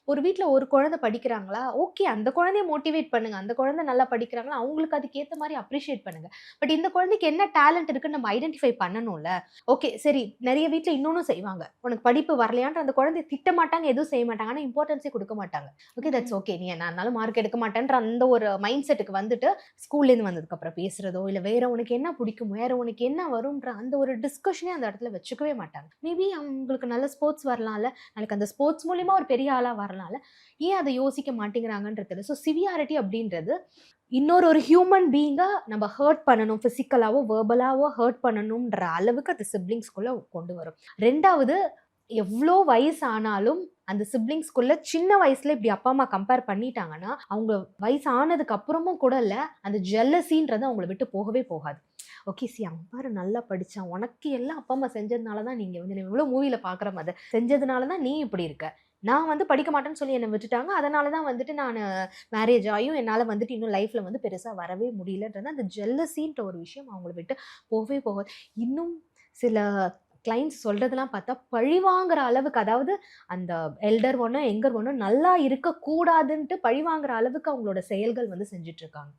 ஒரு வீட்ல ஒரு குழந்தை படிக்கிறாங்களா, ஓகே அந்த குழந்தைய மோட்டிவேட் பண்ணுங்க. அந்த குழந்தை நல்லா படிக்கிறாங்களா, அவங்களுக்கு அதுக்கேத்த மாரி அப்ரிஷியேட் பண்ணுங்க. பட் இந்த குழந்தைக்கு என்ன டேலண்ட் இருக்குன்னு நம்ம ஐடென்டிஃபை பண்ணணும்ல. ஓகே சரி, நெறைய வீட்ல இன்னொன்னும் செய்வாங்க. உனக்கு படிப்பு வரலையான்ற அந்த குழந்தைய திட்ட மாட்டாங்க, எதுவும் செய்ய மாட்டாங்க. ஆனா இம்பார்ட்டன்ஸே குடுக்க மாட்டாங்க. ஓகே தட்ஸ் ம். ஓகே. நீ என்ன ஆனாலும் மார்க் எடுக்க மாட்டேன்ற அந்த ஒரு மைண்ட் செட்டுக்கு வந்துட்டு, ஸ்கூல்லேருந்து வந்ததுக்கு அப்புறம் பேசுறதோ, இல்ல வேற உனக்கு என்ன பிடிக்கும்? வேற உனக்கு என்ன வரும்ன்ற அந்த ஒரு டிஸ்கஷனே அந்த இடத்துல வச்சுக்கவே மாட்டாங்க. மேபி அவங்களுக்கு நல்ல ஸ்போர்ட்ஸ் வரலாம்ல. நாளைக்கு அந்த ஸ்போர்ட்ஸ் மூலியமா ஒரு பெரிய ஆளா வரலாம்ல. ஏன் அத யோசிக்க மாட்டேங்கிறாங்கன்றது தெரியல. ஸோ சிவியாரிட்டி அப்படின்றது ஒரு ஹியூமன் பீயிங்கா நம்ம ஹர்ட் பண்ணணும். பிசிக்கலாவோ, வெர்பலாவோ ஹர்ட் பண்ணணும்ன்ற அளவுக்கு அது சிப்லிங்ஸ்குள்ள கொண்டு வரும். 2வது எவ்ளோ வயசு ஆனாலும் அந்த சிப்லிங்ஸ்குள்ள சின்ன வயசுல இப்படி அப்பா, அம்மா கம்பேர் பண்ணிட்டாங்கன்னா, அவங்க வயசு ஆனதுக்கு அப்புறமும் கூட அந்த ஜெல்லஸின்றது அவங்கள விட்டு போகவே போகாது. ஓகே அவன் பாரு நல்லா படிச்சான். உனக்கு எல்லாம் அப்பா, அம்மா செஞ்சதுனால தான் நீங்க வந்து எவ்ளோ மூவில பார்க்குறோம் அத. செஞ்சதுனால தான் நீ இப்படி இருக்க. நான் வந்து படிக்க மாட்டேன்னு சொல்லி என்ன விட்டுட்டாங்க. அதனால தான் வந்துட்டு நானு மேரேஜ் ஆயும் என்னால வந்துட்டு இன்னும் லைஃப்ல வந்து பெருசா வரவே முடியலன்றது அந்த ஜெல்லஸின்ற ஒரு விஷயம் அவங்கள விட்டு போகவே போகாது. இன்னும் சில கிளையண்ட்ஸ் சொல்றதெல்லாம் பார்த்தா, பழிவாங்குற அளவுக்கு அதாவது அந்த எல்டர் ஒன்னும், யங்கர் ஒன்னும் நல்லா இருக்கக்கூடாதுன்ட்டு பழிவாங்குற அளவுக்கு அவங்களோட செயல்கள் வந்து செஞ்சுட்டு இருக்காங்க.